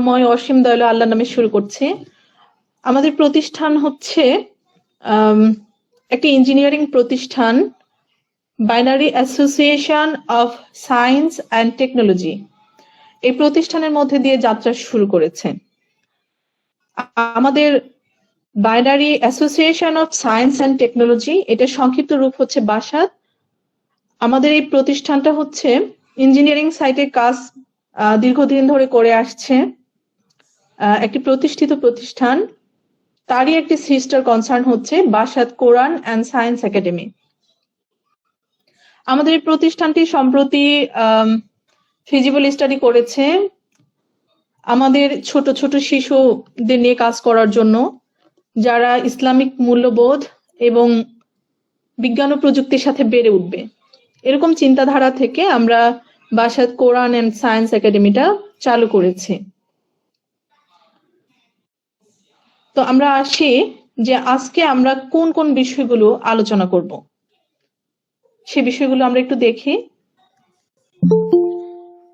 করুণাময় অসীম দয়ালু আল্লাহর নামে শুরু করছি। আমাদের প্রতিষ্ঠান হচ্ছে একটি ইঞ্জিনিয়ারিং প্রতিষ্ঠান, binary association of science and technology. এই প্রতিষ্ঠানের মধ্যে দিয়ে যাত্রা শুরু করেছে। আমাদের binary association of science and technology, এটা সংক্ষিপ্ত রূপ হচ্ছে বাসাদ। আমাদের এই প্রতিষ্ঠানটা হচ্ছে ইঞ্জিনিয়ারিং সাইটের কাজ দীর্ঘদিন ধরে করে আসছে, একটি প্রতিষ্ঠিত প্রতিষ্ঠান। তারই একটি সিস্টার কনসার্ন হচ্ছে বাসাদ কোরআন অ্যান্ড সায়েন্স একাডেমি। আমাদের এই প্রতিষ্ঠানটি সম্প্রতি ফিজিবল স্টাডি করেছে আমাদের ছোট ছোট শিশুদের নিয়ে কাজ করার জন্য, যারা ইসলামিক মূল্যবোধ এবং বিজ্ঞান ও প্রযুক্তির সাথে বেড়ে উঠবে, এরকম চিন্তাধারা থেকে আমরা বাসাদ কোরআন অ্যান্ড সায়েন্স একাডেমিটা চালু করেছি। তো আমরা আসি যে আজকে আমরা কোন কোন বিষয়গুলো আলোচনা করব, সে বিষয়গুলো আমরা একটু দেখি।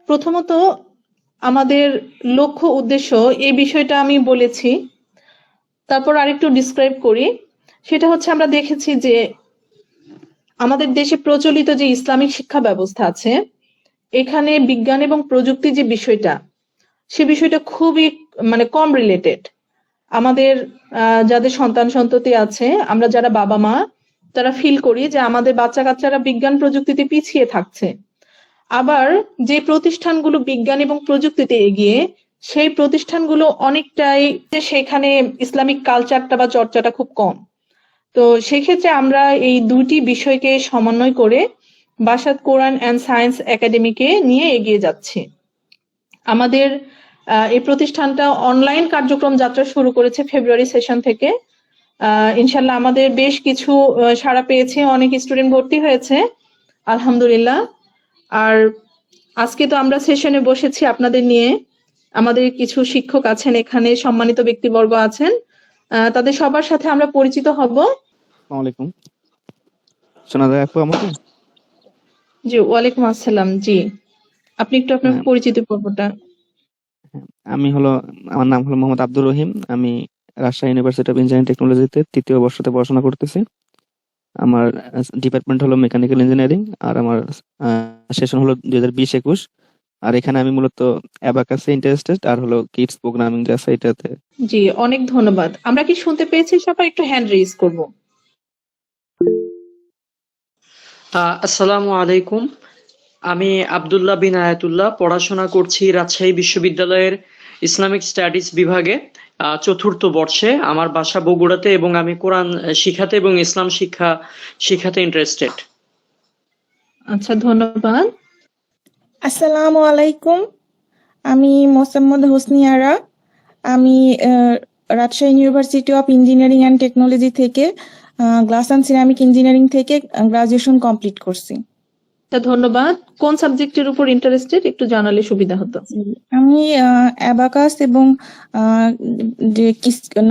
প্রথমত আমাদের লক্ষ্য উদ্দেশ্য, এই বিষয়টা আমি বলেছি, তারপর আরেকটু ডিসক্রাইব করি। সেটা হচ্ছে আমরা দেখেছি যে আমাদের দেশে প্রচলিত যে ইসলামিক শিক্ষা ব্যবস্থা আছে, এখানে বিজ্ঞান এবং প্রযুক্তি যে বিষয়টা, সে বিষয়টা খুবই কম রিলেটেড। আমাদের যাদের সন্তান সন্ততি আছে, আমরা যারা বাবা মা, তারা ফিল করি যে আমাদের বাচ্চা কাচ্চারা বিজ্ঞান প্রযুক্তিতে পিছিয়ে থাকছে। আবার যে প্রতিষ্ঠানগুলো বিজ্ঞান এবং প্রযুক্তিতে এগিয়ে, সেই প্রতিষ্ঠানগুলো অনেকটাই সেখানে ইসলামিক কালচারটা বা চর্চাটা খুব কম। তো সেক্ষেত্রে আমরা এই দুটি বিষয়কে সমন্বয় করে বাসাদ কোরআন অ্যান্ড সায়েন্স একাডেমিকে নিয়ে এগিয়ে যাচ্ছি। আমাদের এই প্রতিষ্ঠানটা অনলাইন কার্যক্রম যাত্রা শুরু করেছে ফেব্রুয়ারি সেশন থেকে। ইনশাল্লাহ আমাদের বেশ কিছু সাড়া পেয়েছে, অনেক স্টুডেন্ট ভর্তি হয়েছে, আলহামদুলিল্লাহ। আর আজকে তো আমরা সেশনে বসেছি আপনাদের নিয়ে। আমাদের কিছু শিক্ষক আছেন এখানে, সম্মানিত ব্যক্তিবর্গ আছেন, তাদের সবার সাথে আমরা পরিচিত হব। আসসালামু আলাইকুম, শোনা যায় আপু আমাকে? জি, ওয়ালাইকুম আসসালাম। জি, আপনি একটু আপনার পরিচিত পর্বটা। আমার নাম হলো মোহাম্মদ আব্দুর রহিম। আমি রাজশাহী ইউনিভার্সিটি অফ ইঞ্জিনিয়ারিং টেকনোলজিতে ৩য় বর্ষতে পড়াশোনা করতেছি। আমার ডিপার্টমেন্ট হলো মেকানিক্যাল ইঞ্জিনিয়ারিং, আর আমার সেশন হলো 2020-21। আর এখানে আমি মূলত অ্যাবাকাসে ইন্টারেস্টেড, আর হলো কিডস প্রোগ্রামিং যা আছে এটাতে। জি, অনেক ধন্যবাদ। আমরা কি শুনতে পেয়েছি? সবাই একটু হ্যান্ড রেজ করব। আসসালামু আলাইকুম, আমি আব্দুল্লাহ বিন আয়াতুল্লাহ, পড়াশোনা করছি রাজশাহী বিশ্ববিদ্যালয়ের ইসলামিক স্টাডিজ বিভাগে ৪র্থ বর্ষে। আমার বাসা বগুড়াতে এবং আমি কোরআন শিখাতে এবং ইসলাম শিখাতে ইন্টারেস্টেড। আচ্ছা, ধন্যবাদ। আসসালামু আলাইকুম, আমি মোসাম্মদ হোসনি আরা। আমি Rajshahi university of engineering and technology থেকে গ্লাস অ্যান্ড সিরামিক ইঞ্জিনিয়ারিং থেকে গ্রাজুয়েশন কমপ্লিট করছি। ধন্যবাদ। কোন সাবজেক্টের উপর ইন্টারেস্টেড একটু জানালে সুবিধা হতো। আমি অ্যাবাকাস এবং যে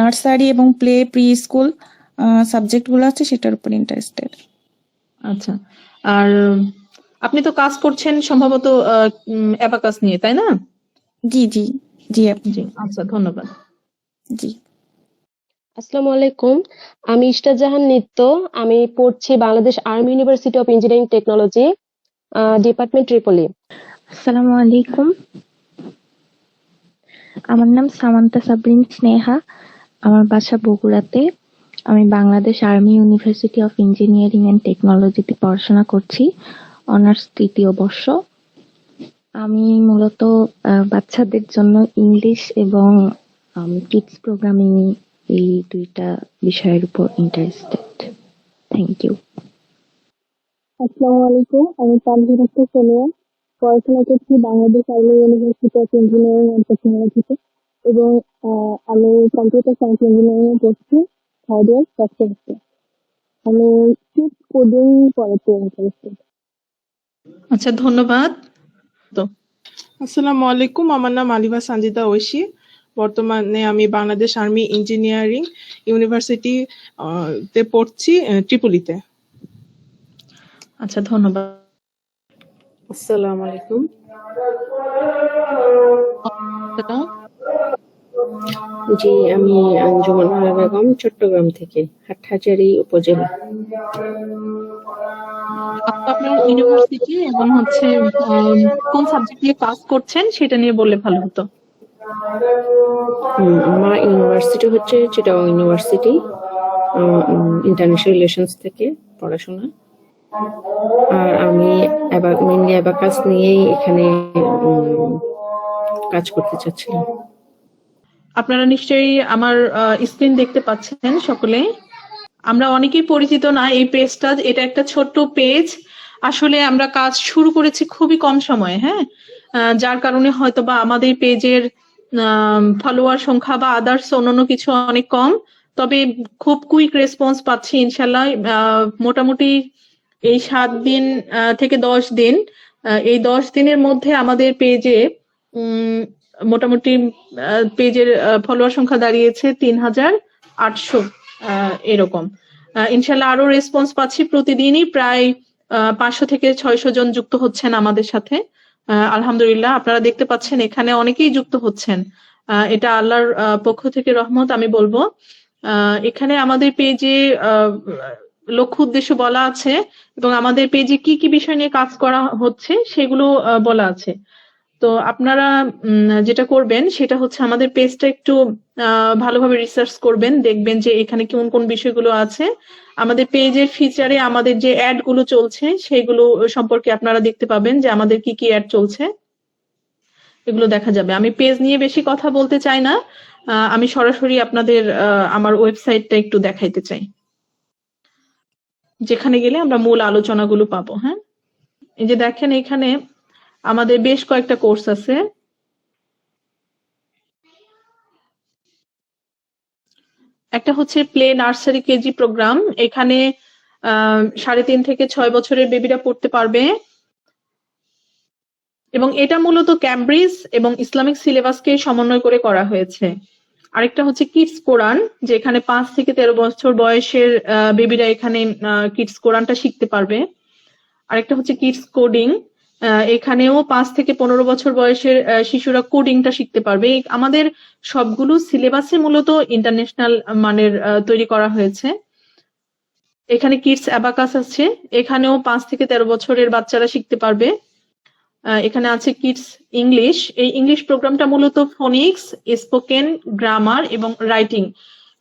নার্সারি এবং প্রি স্কুল সাবজেক্টগুলো আছে সেটার উপর ইন্টারেস্টেড। আচ্ছা, আর আপনি তো কাজ করছেন সম্ভবত অ্যাবাকাস নিয়ে, তাই না? জি জি জি জি, আচ্ছা, ধন্যবাদ। জি, আসসালামু আলাইকুম, আমি ইশতার জাহান নিত্য। আমি পড়ছি Bangladesh army university of engineering technology, department Tripoli. আসসালামু আলাইকুম, আমার নাম সামান্তা সাবরিন স্নেহা। আমার বাসা বগুড়াতে। আমি Bangladesh army university of engineering and টেকনোলজিতে পড়াশোনা করছি, অনার্স 3য় বর্ষ। আমি মূলত বাচ্চাদের জন্য ইংলিশ এবং কিডস প্রোগ্রামিং, এই দুইটা বিষয়ের উপর ইন্টারেস্টেড। Thank you. আসসালামু আলাইকুম, আমি তানভীর আক্তার সোনিয়া, পড়াশোনা করছি Bangladesh army university of engineering and টেকনোলজিতে এবং আমি কম্পিউটার সায়েন্স ইঞ্জিনিয়ারিং পড়ছি 3rd ইয়ার ফার্স্ট সেমিস্টার। আমি কিডস কোডিং পড়াতে ইন্টারেস্টেড। আচ্ছা, ধন্যবাদ। তো আসসালামু আলাইকুম, আমার নাম আলিফা সানজিদা ঐশী। বর্তমানে আমি বাংলাদেশ আর্মি ইঞ্জিনিয়ারিং ইউনিভার্সিটি তে পড়ছি, ট্রিপলিতে। আচ্ছা, ধন্যবাদ। আসসালামু আলাইকুম, জি, আমি আঞ্জুমান আরা বেগম, চট্টগ্রাম থেকে, হাটহাজারী উপজেলা। আপু আপনার ইউনিভার্সিটি এবং হচ্ছে কোন সাবজেক্ট নিয়ে ক্লাস করছেন সেটা নিয়ে বললে ভালো হতো। আমার ইউনিভার্সিটি হচ্ছে চিটাগং ইউনিভার্সিটি, ইন্টারন্যাশনাল রিলেশনস থেকে পড়াশোনা। আর আমি মেইনলি অ্যাবাকাস নিয়েই এখানে কাজ করতে চাচ্ছিলাম। আপনারা নিশ্চয়ই আমার স্ক্রিন দেখতে পাচ্ছেন সকলে। আমরা অনেকেই পরিচিত না এই পেজটা, এটা একটা ছোট্ট পেজ। আসলে আমরা কাজ শুরু করেছি খুবই কম সময়ে, হ্যাঁ, যার কারণে হয়তো বা আমাদের পেজের ফলোয়ার সংখ্যা বা আদার্স অন্যান্য কিছু অনেক কম, তবে খুব কুইক রেসপন্স পাচ্ছি ইনশাল্লাহ। মোটামুটি এই 7 দিন থেকে 10 দিন, এই 10 দিনের মধ্যে আমাদের পেজে মোটামুটি পেজের ফলোয়ার সংখ্যা দাঁড়িয়েছে 3800 এরকম। ইনশাল্লাহ আরো রেসপন্স পাচ্ছি, প্রতিদিনই প্রায় 500 থেকে 600 জন যুক্ত হচ্ছেন আমাদের সাথে। আলহামদুলিল্লাহ, আপনারা দেখতে পাচ্ছেন এখানে অনেকেই যুক্ত হচ্ছেন। এটা আল্লাহর পক্ষ থেকে রহমত আমি বলবো। এখানে আমাদের পেজে লক্ষ্য উদ্দেশ্য বলা আছে এবং আমাদের পেজে কি কি বিষয় নিয়ে কাজ করা হচ্ছে সেগুলো বলা আছে। তো আপনারা যেটা করবেন সেটা হচ্ছে আমাদের পেজটা একটু ভালোভাবে রিসার্চ করবেন, দেখবেন যে এখানে কোন কোন বিষয়গুলো আছে। আমাদের পেজের ফিচারে আমাদের যে অ্যাড গুলো চলছে সেগুলো সম্পর্কে আপনারা দেখতে পাবেন যে আমাদের কি কি অ্যাড চলছে, এগুলো দেখা যাবে। আমি পেজ নিয়ে বেশি কথা বলতে চাই না, আমি সরাসরি আপনাদের আমার ওয়েবসাইটটা একটু দেখাইতে চাই, যেখানে গেলে আমরা মূল আলোচনাগুলো পাবো। হ্যাঁ, এই যে দেখেন এখানে আমাদের বেশ কয়েকটা কোর্স আছে। একটা হচ্ছে প্লে নার্সারি কেজি প্রোগ্রাম, এখানে 3.5 থেকে 6 বছরের বেবিরা পড়তে পারবে এবং এটা মূলত ক্যামব্রিজ এবং ইসলামিক সিলেবাসকে সমন্বয় করে করা হয়েছে। আরেকটা হচ্ছে কিডস কোরআন, যেখানে 5 থেকে 13 বছর বয়সের বেবিরা এখানে কিডস কোরআনটা শিখতে পারবে। আরেকটা হচ্ছে কিডস কোডিং, এখানেও 5 থেকে 15 বছর বয়সের শিশুরা কোডিংটা শিখতে পারবে। আমাদের সবগুলো সিলেবাসে মূলত ইন্টারন্যাশনাল মানের তৈরি করা হয়েছে। এখানে কিডস অ্যাবাকাস আছে, এখানেও 5 থেকে 13 বছরের বাচ্চারা শিখতে পারবে। এখানে আছে কিডস ইংলিশ, এই ইংলিশ প্রোগ্রামটা মূলত ফোনিক্স, স্পোকেন, গ্রামার এবং রাইটিং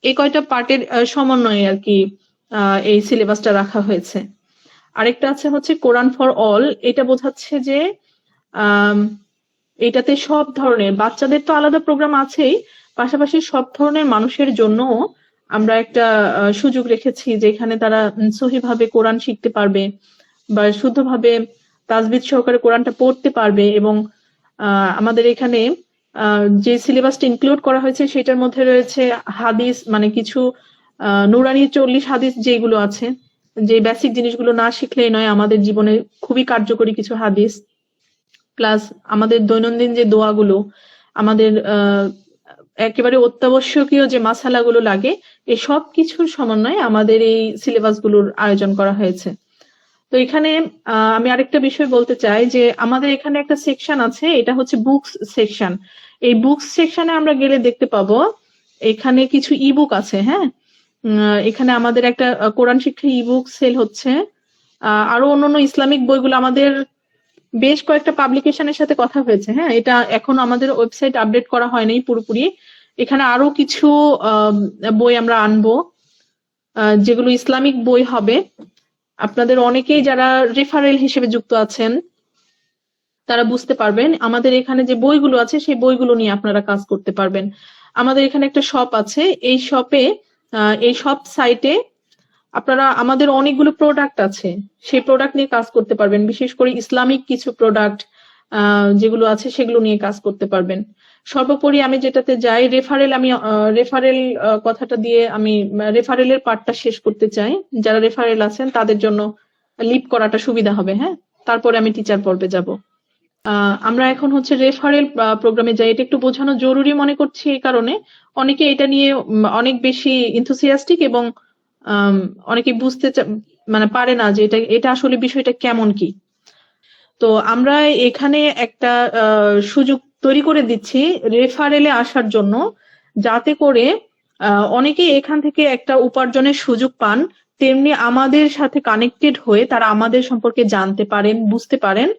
এই কয়টা পার্টের সমন্বয়ে আর কি এই সিলেবাসটা রাখা হয়েছে। আরেকটা আছে হচ্ছে কোরআন ফর অল, এটা বোঝাচ্ছে যে এটাতে সব ধরনের বাচ্চাদের তো আলাদা প্রোগ্রাম আছেই, পাশাপাশি সব ধরনের মানুষের জন্য আমরা একটা সুযোগ রেখেছি যেখানে তারা সহিভাবে কোরআন শিখতে পারবে বা শুদ্ধভাবে তাজবিদ সহকারে কোরআনটা পড়তে পারবে। এবং আমাদের এখানে যে সিলেবাসটা ইনক্লুড করা হয়েছে সেটার মধ্যে রয়েছে হাদিস, মানে কিছু নুরানি 40 হাদিস যেগুলো আছে, যে বেসিক জিনিসগুলো না শিখলেই নয় আমাদের জীবনে খুবই কার্যকরী কিছু হাদিস, প্লাস আমাদের দৈনন্দিন যে দোয়াগুলো, আমাদের একেবারে অত্যাবশ্যকীয় যে মাসালাগুলো লাগে, এই সব কিছুর সমন্বয়ে আমাদের এই সিলেবাসগুলোর আয়োজন করা হয়েছে। তো এখানে আমি আরেকটা বিষয় বলতে চাই যে আমাদের এখানে একটা সেকশন আছে, এটা হচ্ছে বুকস সেকশন। এই বুকস সেকশনে আমরা গেলে দেখতে পাবো এখানে কিছু ইবুক আছে। হ্যাঁ, এখানে আমাদের একটা কোরআন শিক্ষা ইবুক সেল হচ্ছে। আরো অন্যান্য ইসলামিক বইগুলো আমাদের বেশ কয়েকটা পাবলিকেশনের সাথে কথা হয়েছে। হ্যাঁ, এটা এখনো আমাদের ওয়েবসাইট আপডেট করা হয়নি পুরোপুরি। এখানে আরো কিছু বই আমরা আনবো যেগুলো ইসলামিক বই হবে। আপনাদের অনেকেই যারা রেফারেল হিসেবে যুক্ত আছেন তারা বুঝতে পারবেন আমাদের এখানে যে বইগুলো আছে সেই বইগুলো নিয়ে আপনারা কাজ করতে পারবেন। আমাদের এখানে একটা শপ আছে, এই শপে এই শপ সাইটে আপনারা আমাদের অনেকগুলো প্রোডাক্ট আছে, সেই প্রোডাক্ট নিয়ে কাজ করতে পারবেন। বিশেষ করে ইসলামিক কিছু প্রোডাক্ট যেগুলো আছে সেগুলো নিয়ে কাজ করতে পারবেন। সর্বোপরি আমি যেটাতে যাই রেফারেল কথাটা দিয়ে আমি রেফারেলের পার্টটা শেষ করতে চাই। যারা রেফারেল আছেন তাদের জন্য লিপ করাটা সুবিধা হবে। হ্যাঁ, তারপরে আমি টিচার পর্বে যাব। আমরা এখন হচ্ছে রেফারেল প্রোগ্রামে যাই। এটা একটু বোঝানো জরুরি মনে করছি এই কারণে অনেকে এটা নিয়ে অনেক বেশি ইনথুসিয়াস্টিক এবং অনেকে বুঝতে মানে পারে না যে এটা আসলে বিষয়টা কেমন কি। তো আমরা এখানে একটা সুযোগ তৈরি করে দিচ্ছি রেফারেলে আসার জন্য, যাতে করে অনেকেই এখান থেকে একটা উপার্জনের সুযোগ পান, তেমনি আমাদের সাথে কানেক্টেড হয়ে তারা আমাদের সম্পর্কে জানতে পারেন, বুঝতে পারেন,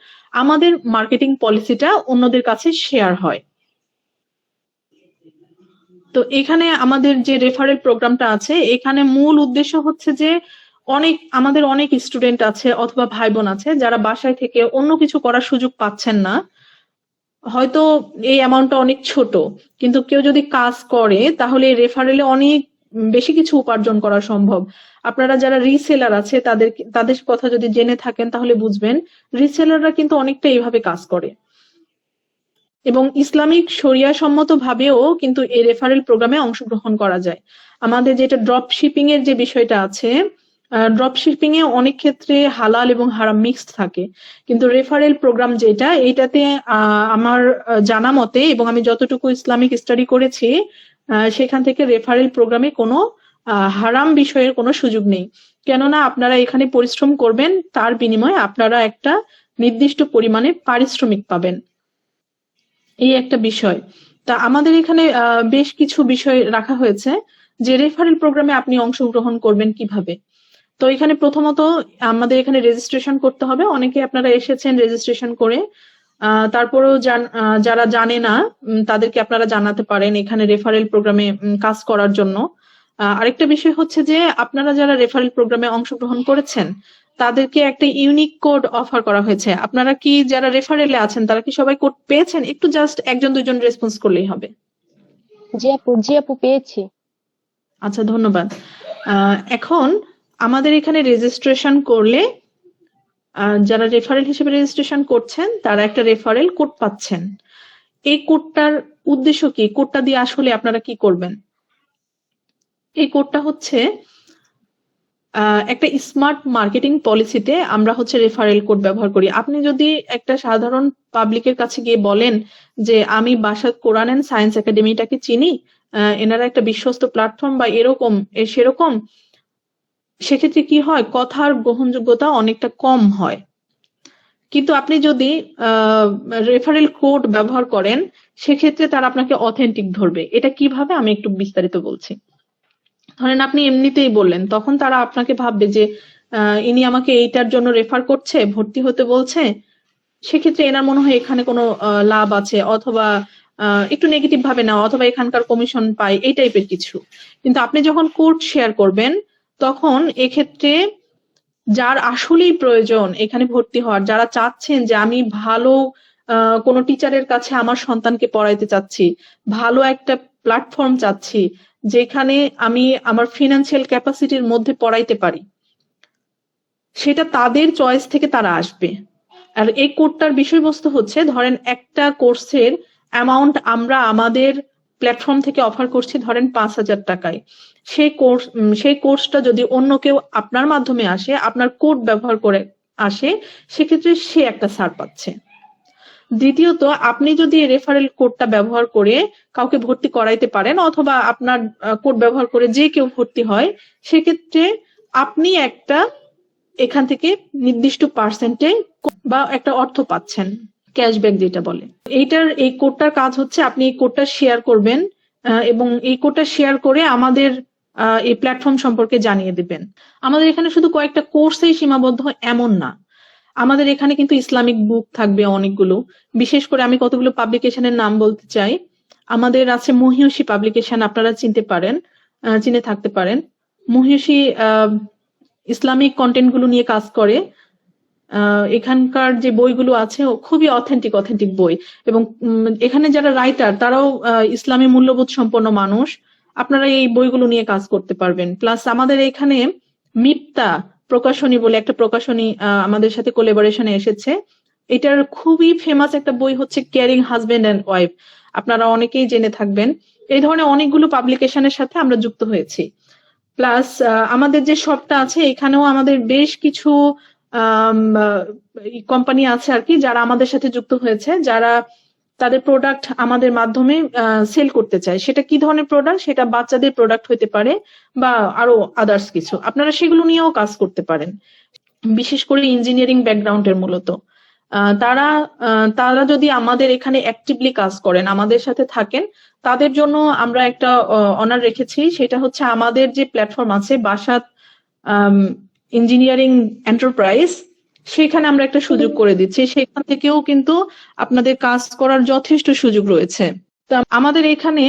আমাদের মার্কেটিং পলিসিটা অন্যদের কাছে শেয়ার হয়। তো এখানে আমাদের যে রেফারেল প্রোগ্রামটা আছে, এখানে মূল উদ্দেশ্য হচ্ছে যে আমাদের অনেক স্টুডেন্ট আছে অথবা ভাই বোন আছে যারা বাসায় থেকে অন্য কিছু করার সুযোগ পাচ্ছেন না, হয়তো এই অ্যামাউন্টটা অনেক ছোট, কিন্তু কেউ যদি কাজ করে তাহলে রেফারেলে অনেক বেশি কিছু উপার্জন করা সম্ভব। আপনারা যারা রিসেলার আছে তাদের কথা যদি জেনে থাকেন তাহলে বুঝবেন রিসেলাররা কিন্তু অনেকটা এইভাবে কাজ করে, এবং ইসলামিক শরিয়া সম্মত ভাবেও কিন্তু এই রেফারেল প্রোগ্রামে অংশগ্রহণ করা যায়। আমাদের যেটা ড্রপ শিপিং এর যে বিষয়টা আছে, ড্রপ শিপিং এ অনেক ক্ষেত্রে হালাল এবং হারাম মিক্সড থাকে, কিন্তু রেফারেল প্রোগ্রাম যেটা, এইটাতে আমার জানা মতে এবং আমি যতটুকু ইসলামিক স্টাডি করেছি সেখান থেকে রেফারেল প্রোগ্রামে কোনো হারাম বিষয়ের কোনো সুযোগ নেই। কেননা আপনারা এখানে পরিশ্রম করবেন, তার বিনিময়ে আপনারা একটা নির্দিষ্ট পরিমাণে পারিশ্রমিক পাবেন, এই একটা বিষয়। তা আমাদের এখানে বেশ কিছু বিষয় রাখা হয়েছে যে রেফারেল প্রোগ্রামে আপনি অংশগ্রহণ করবেন কিভাবে। তো এখানে প্রথমত আমাদের এখানে রেজিস্ট্রেশন করতে হবে। অনেকে আপনারা এসেছেন রেজিস্ট্রেশন করে, তারপরেও যারা জানে না তাদেরকে আপনারা জানাতে পারেন এখানে রেফারেল প্রোগ্রামে কাজ করার জন্য। আরেকটা বিষয় হচ্ছে যে আপনারা যারা রেফারেল প্রোগ্রামে অংশগ্রহণ করেছেন তাদেরকে একটা ইউনিক কোড অফার করা হয়েছে। আপনারা কি যারা রেফারেলে আছেন তারা কি সবাই কোড পেয়েছেন? একটু জাস্ট একজন দুইজন রেসপন্স করলেই হবে। জি আপু পেয়েছি। আচ্ছা, ধন্যবাদ। এখন আমাদের এখানে রেজিস্ট্রেশন করলে যারা রেফারেল হিসেবে রেজিস্ট্রেশন করছেন তারা একটা রেফারেল কোড পাচ্ছেন। এই কোডটার উদ্দেশ্য কি? কোডটা দিয়ে আসলে আপনারা কি করবেন? এই কোডটা হচ্ছে একটা স্মার্ট মার্কেটিং পলিসিতে আমরা হচ্ছে রেফারেল কোড ব্যবহার করি। আপনি যদি একটা সাধারণ পাবলিকের কাছে গিয়ে বলেন যে আমি বাসাত কোরআন এন্ড সায়েন্স একাডেমিটাকে চিনি, এনারা একটা বিশ্বস্ত প্ল্যাটফর্ম বা এরকম সেরকম, সেক্ষেত্রে কি হয়, কথার গ্রহণযোগ্যতা অনেকটা কম হয়। কিন্তু আপনি যদি রেফারেল কোড ব্যবহার করেন সেক্ষেত্রে তারা আপনাকে অথেন্টিক ধরবে। এটা কিভাবে আমি একটু বিস্তারিত বলছি। ধরেন আপনি এমনিতেই বললেন, তখন তারা আপনাকে ভাববে যে ইনি আমাকে এইটার জন্য রেফার করছে, ভর্তি হতে বলছে, সেক্ষেত্রে এনার মনে হয় এখানে কোনো লাভ আছে, অথবা একটু নেগেটিভ ভাবে নেওয়া, অথবা এখানকার কমিশন পায়, এই টাইপের কিছু। কিন্তু আপনি যখন কোড শেয়ার করবেন তখন এক্ষেত্রে যার আসলেই প্রয়োজন এখানে ভর্তি হওয়ার, যারা চাচ্ছেন যে আমি ভালো কোনো টিচারের কাছে আমার সন্তানকে পড়াইতে চাচ্ছি, ভালো একটা প্ল্যাটফর্ম চাচ্ছি যেখানে আমি আমার ফিনান্সিয়াল ক্যাপাসিটির মধ্যে পড়াইতে পারি, সেটা তাদের চয়েস থেকে তারা আসবে। আর এই কোডটার বিষয়বস্তু হচ্ছে, ধরেন একটা কোর্সের অ্যামাউন্ট আমরা আমাদের প্ল্যাটফর্ম থেকে অফার করছি ধরেন 5,000 টাকায়। সেই কোর্সটা যদি অন্য কেউ আপনার মাধ্যমে আসে, আপনার কোড ব্যবহার করে আসে, সেক্ষেত্রে সে একটা ছাড় পাচ্ছে। দ্বিতীয়ত, আপনি যদি রেফারেল কোডটা ব্যবহার করে কাউকে ভর্তি করাইতে পারেন, অথবা আপনার কোড ব্যবহার করে যে কেউ ভর্তি হয়, সেক্ষেত্রে আপনি একটা এখান থেকে নির্দিষ্ট পার্সেন্টে বা একটা অর্থ পাচ্ছেন, ক্যাশব্যাক যেটা বলে। এই কোডটার কাজ হচ্ছে আপনি এই কোডটা শেয়ার করবেন এবং এই কোডটা শেয়ার করে আমাদের এই প্ল্যাটফর্ম সম্পর্কে জানিয়ে দিবেন। আমাদের এখানে শুধু কয়েকটা কোর্সেই সীমাবদ্ধ এমন না, আমাদের এখানে কিন্তু ইসলামিক বুক থাকবে অনেকগুলো। বিশেষ করে আমি কতগুলো পাবলিকেশনের নাম বলতে চাই। আমাদের আছে মহিয়সী পাবলিকেশন, আপনারা চিনে থাকতে পারেন। মহিয়সী ইসলামিক কন্টেন্ট গুলো নিয়ে কাজ করে। এখানকার যে বইগুলো আছে খুবই অথেন্টিক বই, এবং এখানে যারা রাইটার তারাও ইসলামী মূল্যবোধ সম্পন্ন মানুষ। আপনারা এই বইগুলো নিয়ে কাজ করতে পারবেন। প্লাস আমাদের এখানে মিপ্তা প্রকাশনী বলে একটা প্রকাশনী আমাদের সাথে কোলাবোরেশনে এসেছে। এটার খুবই ফেমাস একটা বই হচ্ছে কেয়ারিং হাজবেন্ড এন্ড ওয়াইফ, আপনারা অনেকেই জেনে থাকবেন। এই ধরনের অনেকগুলো পাবলিকেশনের সাথে আমরা যুক্ত হয়েছি। প্লাস আমাদের যে শপটা আছে এখানেও আমাদের বেশ কিছু কোম্পানি আছে আর কি, যারা আমাদের সাথে যুক্ত হয়েছে, যারা তাদের প্রোডাক্ট আমাদের মাধ্যমে সেল করতে চায়। সেটা কি ধরনের প্রোডাক্ট? সেটা বাচ্চাদের প্রোডাক্ট হতে পারে বা আরো আদার্স কিছু, আপনারা সেগুলো নিয়েও কাজ করতে পারেন। বিশেষ করে ইঞ্জিনিয়ারিং ব্যাকগ্রাউন্ডের মূলত তারা যদি আমাদের এখানে অ্যাক্টিভলি কাজ করেন, আমাদের সাথে থাকেন, তাদের জন্য আমরা একটা অনার রেখেছি। সেটা হচ্ছে আমাদের যে প্ল্যাটফর্ম আছে বাসাত ইঞ্জিনিয়ারিং এন্টারপ্রাইজ, সেখানে আমরা একটা সুযোগ করে দিচ্ছি। সেখান থেকেও কিন্তু আপনাদের কাজ করার যথেষ্ট সুযোগ রয়েছে। তো আমাদের এখানে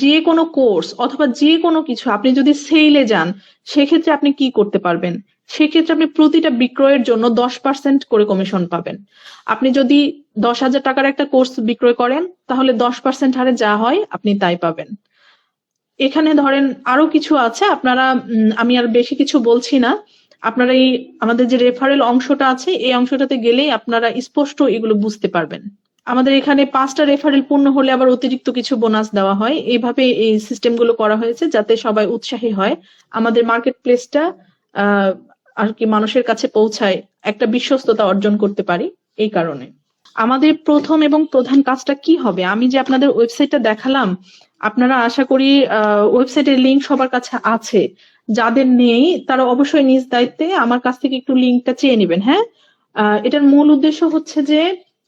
যে কোনো কোর্স অথবা যে কোনো কিছু আপনি যদি সেলে যান, সেক্ষেত্রে আপনি কি করতে পারবেন? সেক্ষেত্রে আপনি প্রতিটা বিক্রয়ের জন্য 10% করে কমিশন পাবেন। আপনি যদি 10,000 টাকার একটা কোর্স বিক্রয় করেন, তাহলে 10% হারে যা হয় আপনি তাই পাবেন। এখানে ধরেন আরো কিছু আছে, আপনারা আমি আর বেশি কিছু বলছি না। আপনারা এই আমাদের যে রেফারেল অংশটা আছে, এই অংশটাতে গেলেই আপনারা স্পষ্ট এগুলো বুঝতে পারবেন। আমাদের এখানে 5টা রেফারেল পূর্ণ হলে আবার অতিরিক্ত কিছু বোনাস দেওয়া হয়। এইভাবে এই সিস্টেমগুলো করা হয়েছে যাতে সবাই উৎসাহী হয়, আমাদের মার্কেট প্লেসটা আর কি মানুষের কাছে পৌঁছায়, একটা বিশ্বস্ততা অর্জন করতে পারি। এই কারণে আমাদের প্রথম এবং প্রধান কাজটা কি হবে, আমি যে আপনাদের ওয়েবসাইটটা দেখালাম, আপনারা আশা করি ওয়েবসাইটের লিঙ্ক সবার কাছে আছে। যাদের নেই তারা অবশ্যই নিজ দায়িত্বে আমার কাছ থেকে একটু লিঙ্কটা চেয়ে নেবেন। হ্যাঁ, এটার মূল উদ্দেশ্য হচ্ছে যে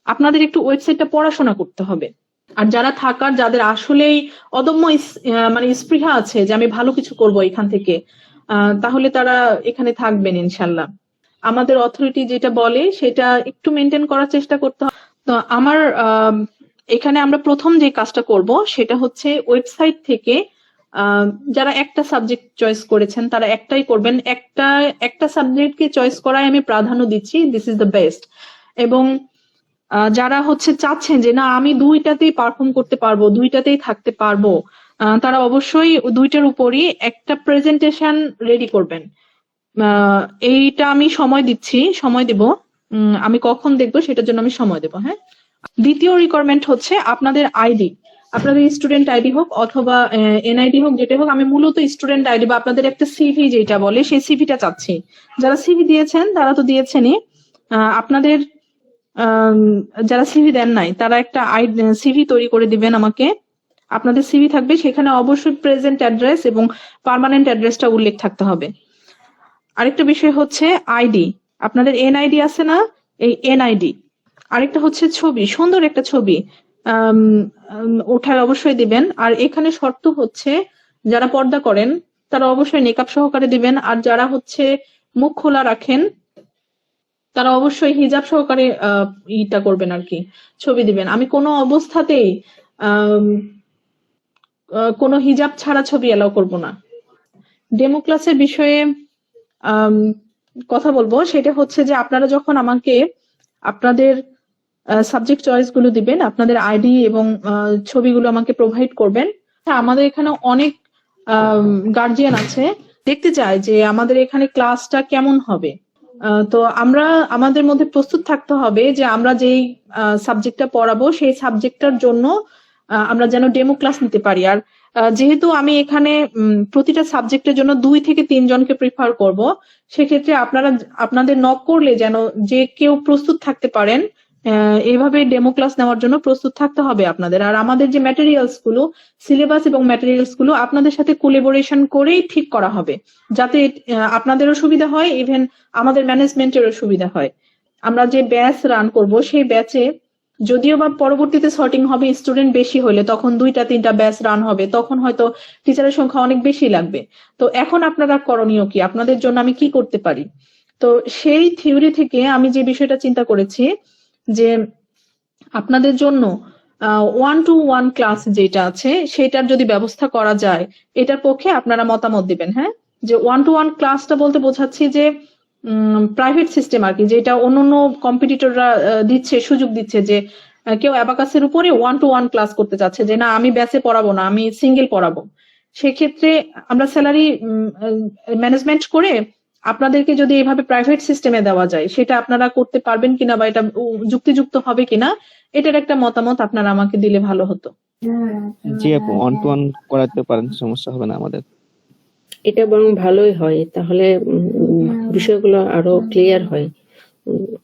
আপনাদের একটু ওয়েবসাইটটা পড়াশোনা করতে হবে। আর যারা থাকার, যাদের আসলেই অদম্য মানে স্পৃহা আছে যে আমি ভালো কিছু করব এখান থেকে, তাহলে তারা এখানে থাকবেন ইনশাল্লাহ। আমাদের অথরিটি যেটা বলে সেটা একটু মেনটেন করার চেষ্টা করতে হবে। তো আমার এখানে আমরা প্রথম যে কাজটা করব সেটা হচ্ছে ওয়েবসাইট থেকে যারা একটা সাবজেক্ট চয়েস করেছেন তারা একটাই করবেন। একটা সাবজেক্টকে চয়েস করাই আমি প্রাধান্য দিচ্ছি, দিস ইজ দ্য বেস্ট। এবং যারা হচ্ছে চাচ্ছেন যে না আমি দুইটাতেই পারফর্ম করতে পারবো, দুইটাতেই থাকতে পারবো, তারা অবশ্যই দুইটার উপরই একটা প্রেজেন্টেশন রেডি করবেন। এইটা আমি সময় দিচ্ছি, সময় দেব। আমি কখন দেখবো সেটার জন্য আমি সময় দেবো। হ্যাঁ, দ্বিতীয় রিকোয়ারমেন্ট হচ্ছে আপনাদের আইডি, আপনাদের স্টুডেন্ট আইডি হোক অথবা এনআইডি হোক, যেটা হোক। আমি মূলত স্টুডেন্ট আইডি বা আপনাদের একটা সিভি যেটা বলে সেই সিভিটা চাচ্ছি। যারা সিভি দিয়েছেন তারা তো দিয়েছেনই, আপনাদের যারা সিভি দেন নাই তারা একটা সিভি তৈরি করে দিবেন আমাকে। আপনাদের সিভি থাকবে, সেখানে অবশ্যই প্রেজেন্ট অ্যাড্রেস এবং পার্মানেন্ট অ্যাড্রেসটা উল্লেখ থাকতে হবে। আরেকটা বিষয় হচ্ছে আইডি, আপনাদের এনআইডি আছে না, এই এনআইডি। আরেকটা হচ্ছে ছবি, সুন্দর একটা ছবি ওঠায় অবশ্যই দিবেন। আর এখানে শর্ত হচ্ছে যারা পর্দা করেন তারা অবশ্যই নেকাব সহকারে দিবেন, আর যারা হচ্ছে মুখ খোলা রাখেন তারা অবশ্যই হিজাব সহকারে ইটা করবেন আর কি, ছবি দিবেন। আমি কোনো অবস্থাতেই কোনো হিজাব ছাড়া ছবি এলাও করব না। ডেমো ক্লাসের বিষয়ে কথা বলবো, সেটা হচ্ছে যে আপনারা যখন আমাকে আপনাদের সাবজেক্ট চয়েস গুলো দিবেন, আপনাদের আইডি এবং ছবিগুলো আমাকে প্রোভাইড করবেন। আমাদের এখানে অনেক গার্জিয়ান আছে, দেখতে চায় যে আমাদের এখানে ক্লাসটা কেমন হবে। তো আমরা আমাদের মধ্যে প্রস্তুত থাকতে হবে যে আমরা যেই সাবজেক্টটা পড়াবো সেই সাবজেক্টটার জন্য আমরা যেন ডেমো ক্লাস নিতে পারি। আর যেহেতু আমি এখানে প্রতিটা সাবজেক্টের জন্য 2 থেকে 3 জনকে প্রিফার করব, সেক্ষেত্রে আপনাদের নক করলে যেন যে কেউ প্রস্তুত থাকতে পারেন, এইভাবে ডেমো ক্লাস নেওয়ার জন্য প্রস্তুত থাকতে হবে আপনাদের। আর আমাদের যে ম্যাটেরিয়ালস গুলো, সিলেবাস এবং ম্যাটেরিয়ালস গুলো আপনাদের সাথে কোলাবোরেশন করেই ঠিক করা হবে, যাতে আপনাদেরও সুবিধা হয়, ইভেন আমাদের ম্যানেজমেন্টেরও সুবিধা হয়। আমরা যে ব্যাচ রান করব সেই ব্যাচে যদিও বা পরবর্তীতে সর্টিং হবে, স্টুডেন্ট বেশি হলে তখন 2-3টা ব্যাচ রান হবে, তখন হয়তো টিচারের সংখ্যা অনেক বেশি লাগবে। তো এখন আপনারা করণীয় কি, আপনাদের জন্য আমি কি করতে পারি? তো সেই থিওরি থেকে আমি যে বিষয়টা চিন্তা করেছি যে আপনাদের জন্য 1-to-1 ক্লাস যেটা আছে সেটার যদি ব্যবস্থা করা যায়, এটার পক্ষে আপনারা মতামত দিবেন। হ্যাঁ, যে 1-to-1 ক্লাসটা বলতে বোঝাচ্ছি যে প্রাইভেট সিস্টেম আর কি, যেটা অন্যান্য কম্পিটিটররা দিচ্ছে, সুযোগ দিচ্ছে যে কেউ অ্যাবাকাসের উপরে 1-to-1 ক্লাস করতে চাচ্ছে, যে না আমি ব্যাচে পড়াবো না, আমি সিঙ্গেল পড়াবো। সেক্ষেত্রে আমরা স্যালারি ম্যানেজমেন্ট করে আপনাদেরকে যদি এইভাবে প্রাইভেট সিস্টেমে দেওয়া যায়, সেটা আপনারা করতে পারবেন কিনা বা এটা যুক্তিযুক্ত হবে কিনা, এটার একটা মতামত আপনারা আমাকে দিলে ভালো হতো। জি আপু, 1-to-1 করাতে পারেন, সমস্যা হবে না আমাদের। এটা বরং ভালোই হয়, তাহলে বিষয়গুলো আরো ক্লিয়ার হয়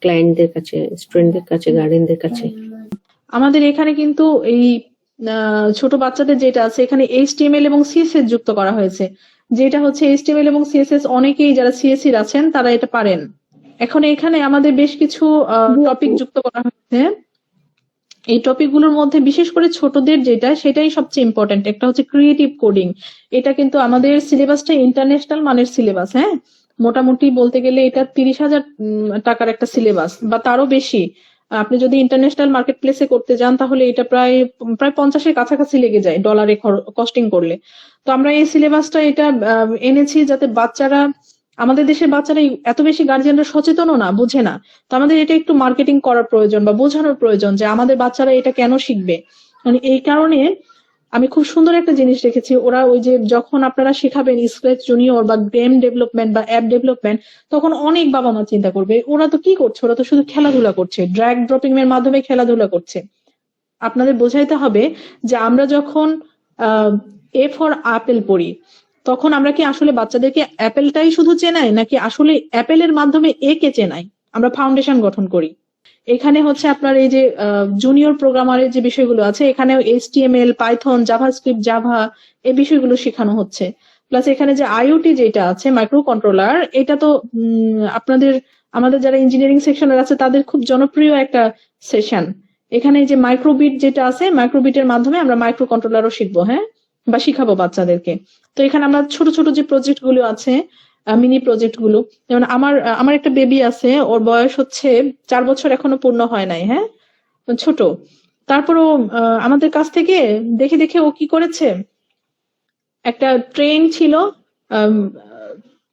ক্লায়েন্টদের কাছে, স্টুডেন্টদের কাছে, গার্ডিয়ানদের কাছে। আমাদের এখানে কিন্তু এই ছোট বাচ্চাদের যেটা আছে, এখানে HTML এবং CSS যুক্ত করা হয়েছে, যেটা হচ্ছে HTML এবং CSS অনেকেই যারা CSE আছেন তারা এটা পারেন। এখন এখানে আমাদের বেশ কিছু জি টপিক আপু। যুক্ত করা হয়েছে। এই টপিকগুলোর মধ্যে বিশেষ করে ছোটদের যেটা সেটাই সবচেয়ে ইম্পর্টেন্ট। একটা হচ্ছে ক্রিয়েটিভ কোডিং। এটা কিন্তু আমাদের সিলেবাসটা ইন্টারন্যাশনাল মানের সিলেবাস, হ্যাঁ? মোটামুটি বলতে গেলে এটা 30,000 টাকার একটা সিলেবাস বা তারও বেশি। আপনি যদি ইন্টারন্যাশনাল মার্কেট প্লেসে করতে যান তাহলে এটা প্রায় 50-এর কাছাকাছি লেগে যায় ডলারে কস্টিং করলে। তো আমরা এই সিলেবাসটা এটা এনেছি যাতে বাচ্চারা, আমাদের দেশের বাচ্চারা এত বেশি গার্জিয়ানরা সচেতনও না, বুঝে না। তো আমাদের এটা একটু মার্কেটিং করার প্রয়োজন বা বোঝানোর প্রয়োজন যে আমাদের বাচ্চারা এটা কেন শিখবে। মানে এই কারণে আমি খুব সুন্দর একটা জিনিস রেখেছি। ওরা ওই যে যখন আপনারা শেখাবেন স্ক্র্যাচ জুনিয়র বা গেম ডেভেলপমেন্ট বা অ্যাপ ডেভেলপমেন্ট, তখন অনেক বাবা মা চিন্তা করবে ওরা তো কি করছে, ওরা তো শুধু খেলাধুলা করছে, ড্র্যাগ ড্রপিং এর মাধ্যমে খেলাধুলা করছে। আপনাদের বোঝাইতে হবে যে আমরা যখন এ ফর আপেল পড়ি তখন আমরা কি আসলে বাচ্চাদেরকে অ্যাপেলটাই শুধু চেনাই নাকি আসলে অ্যাপেলের মাধ্যমে এ কে চেনাই, আমরা ফাউন্ডেশন গঠন করি। এখানে হচ্ছে আপনার এই যে জুনিয়র প্রোগ্রামারের যে বিষয়গুলো আছে এখানে HTML, পাইথন, জাভাস্ক্রিপ্ট, জাভা এই বিষয়গুলো শেখানো হচ্ছে। প্লাস এখানে যে আইওটি যেটা আছে মাইক্রো কন্ট্রোলার, এটা তো আমাদের যারা ইঞ্জিনিয়ারিং সেকশনের আছে তাদের খুব জনপ্রিয় একটা সেশন। এখানে যে মাইক্রোবিট যেটা আছে, মাইক্রোবিটের মাধ্যমে আমরা মাইক্রো কন্ট্রোলারও শিখবো, হ্যাঁ, বা শিখাবো বাচ্চাদেরকে। তো এখানে আমরা ছোট ছোট যে প্রজেক্ট গুলো আছে, মিনি প্রজেক্ট গুলো, যেমন আমার একটা বেবি আছে, ওর বয়স হচ্ছে 4 বছর, এখনো পূর্ণ হয় নাই, হ্যাঁ, ছোট। তারপরও আমাদের কাছ থেকে দেখে দেখে ও কি করেছে, একটা ট্রেন ছিল, আম,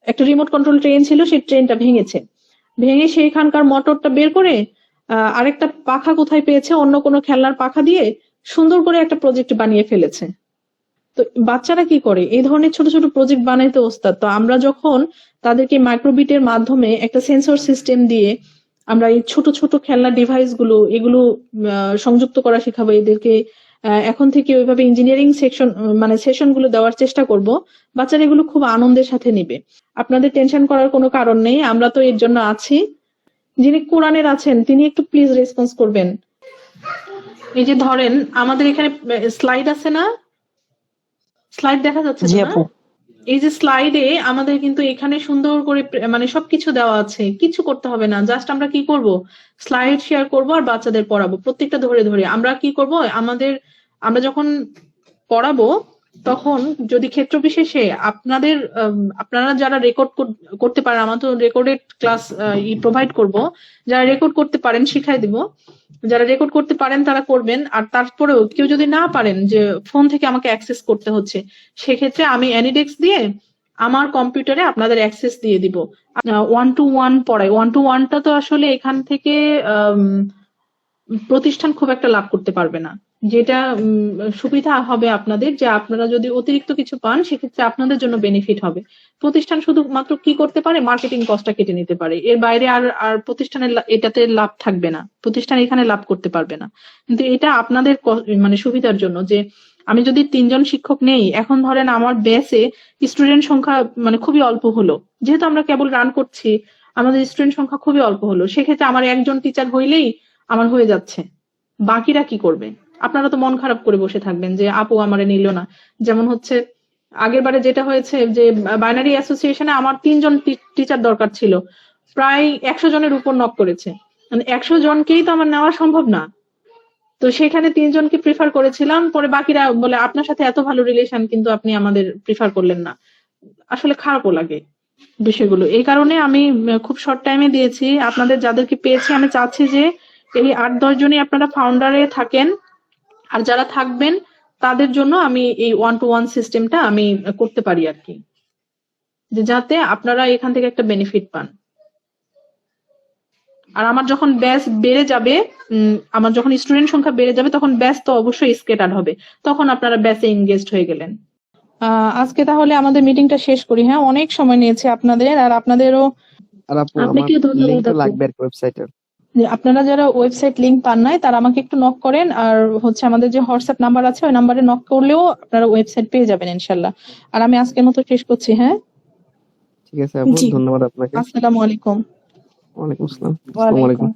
একটা রিমোট কন্ট্রোল ট্রেন ছিল, সেই ট্রেনটা ভেঙেছে। ভেঙে সেইখানকার মোটরটা বের করে আরেকটা পাখা কোথায় পেয়েছে, অন্য কোনো খেলনার পাখা দিয়ে সুন্দর করে একটা প্রজেক্ট বানিয়ে ফেলেছে। তো বাচ্চারা কি করে, এই ধরনের ছোট ছোট প্রজেক্ট বানাইতে ওস্তাদ। তো আমরা যখন তাদেরকে মাইক্রোবিটের মাধ্যমে একটা সেন্সর সিস্টেম দিয়ে আমরা এই ছোট ছোট খেলনা ডিভাইস গুলো এগুলো সংযুক্ত করা শেখাবো এদেরকে, এখন থেকে ওইভাবে ইঞ্জিনিয়ারিং সেকশন মানে সেশন গুলো দেওয়ার চেষ্টা করব। বাচ্চারা এগুলো খুব আনন্দের সাথে নিবে। আপনাদের টেনশন করার কোনো কারণ নেই, আমরা তো এর জন্য আছি। যিনি কোরআনের আছেন তিনি একটু প্লিজ রেসপন্স করবেন। এই যে ধরেন আমাদের এখানে স্লাইড আছে না, স্লাইড দেখা যাচ্ছে জি তো না? আপু। এই যে স্লাইডে আমাদের কিন্তু এখানে সুন্দর করে মানে সবকিছু দেওয়া আছে, কিছু করতে হবে না। জাস্ট আমরা কি করব, স্লাইড শেয়ার করব আর বাচ্চাদের পড়াবো প্রত্যেকটা ধরে ধরে। আমরা কি করব, আমরা যখন পড়াবো তখন যদি ক্ষেত্র বিশেষে আপনারা যারা রেকর্ড করতে পারেন, আমরা তো রেকর্ডেড ক্লাস প্রোভাইড করব, যারা রেকর্ড করতে পারেন শিখাই দিব। যারা রেকর্ড করতে পারেন তারা করবেন, আর তারপরেও কেউ যদি না পারেন যে ফোন থেকে আমাকে অ্যাক্সেস করতে হচ্ছে, সেক্ষেত্রে আমি অ্যানিডেক্স দিয়ে আমার কম্পিউটারে আপনাদের অ্যাক্সেস দিয়ে দিব। 1-to-1 পড়াই। 1-to-1টা তো আসলে এখান থেকে প্রতিষ্ঠান খুব একটা লাভ করতে পারবে না। যেটা সুবিধা হবে আপনাদের, যে আপনারা যদি অতিরিক্ত কিছু পান সেক্ষেত্রে আপনাদের জন্য বেনিফিট হবে। প্রতিষ্ঠান শুধুমাত্র কি করতে পারে, মার্কেটিং কস্টটা কেটে নিতে পারে, এর বাইরে আর প্রতিষ্ঠানের এটাতে লাভ থাকবে না, প্রতিষ্ঠান এখানে লাভ করতে পারবে না। কিন্তু এটা আপনাদের মানে সুবিধার জন্য, যে আমি যদি 3 জন শিক্ষক নেই, এখন ধরেন আমার ব্যাচে স্টুডেন্ট সংখ্যা মানে খুবই অল্প হলো, যেহেতু আমরা কেবল রান করছি, আমাদের স্টুডেন্ট সংখ্যা খুবই অল্প হলো, সেক্ষেত্রে আমার একজন টিচার হইলেই আমার হয়ে যাচ্ছে। বাকিরা কি করবে? আপনারা তো মন খারাপ করে বসে থাকবেন যে আপু আমারে নিল না। যেমন হচ্ছে আগের বারে যেটা হয়েছে যে বাইনারি অ্যাসোসিয়েশনে আমার 3 জন টিচার দরকার ছিল, প্রায় 100 জনের উপর নক করেছে। মানে 100 জনকেই তো আমার নেওয়া সম্ভব না। তো সেখানে 3 জনকে প্রিফার করেছিলাম, পরে বাকিরা বলে আপনার সাথে এত ভালো রিলেশন কিন্তু আপনি আমাদের প্রিফার করলেন না। আসলে খারাপও লাগে বিষয়গুলো। এই কারণে আমি খুব শর্ট টাইমে দিয়েছি। আপনাদের যাদেরকে পেয়েছি আমি চাচ্ছি যে এই 8-10 জনই আপনারা ফাউন্ডারে থাকেন, আর যারা থাকবেন তাদের জন্য আমি এই 1-to-1 সিস্টেমটা আমি করতে পারি আর কি, যে যাতে আপনারা এখান থেকে একটা বেনিফিট পান। আর আমার যখন ব্যাচ বেড়ে যাবে, আমার যখন স্টুডেন্ট সংখ্যা বেড়ে যাবে তখন ব্যাচ তো অবশ্যই স্কেটার হবে, তখন আপনারা ব্যাচে এনগেজড হয়ে গেলেন। আজকে তাহলে আমাদের মিটিংটা শেষ করি। হ্যাঁ, অনেক সময় নিয়েছে আপনাদের, আর আপনাদেরও আর আপু আপনাকেও আমার ধন্যবাদ লিংকটা আপু। লাগবে আর ওয়েবসাইটের। আপনারা যারা ওয়েবসাইট লিংক পান নাই তারা আমাকে একটু নক করেন, আর হচ্ছে আমাদের যে হোয়াটসঅ্যাপ নাম্বার আছে ওই নাম্বারে নক করলেও আপনারা ওয়েবসাইট পেয়ে যাবেন ইনশাল্লাহ। আর আমি আজকের মতো শেষ করছি। হ্যাঁ, ঠিক আছে আপু, জি, ধন্যবাদ আপনাকে। আসসালামু আলাইকুম। ওয়ালাইকুম আসসালাম। আসসালামু ওয়ালাইকুম আলাইকুম।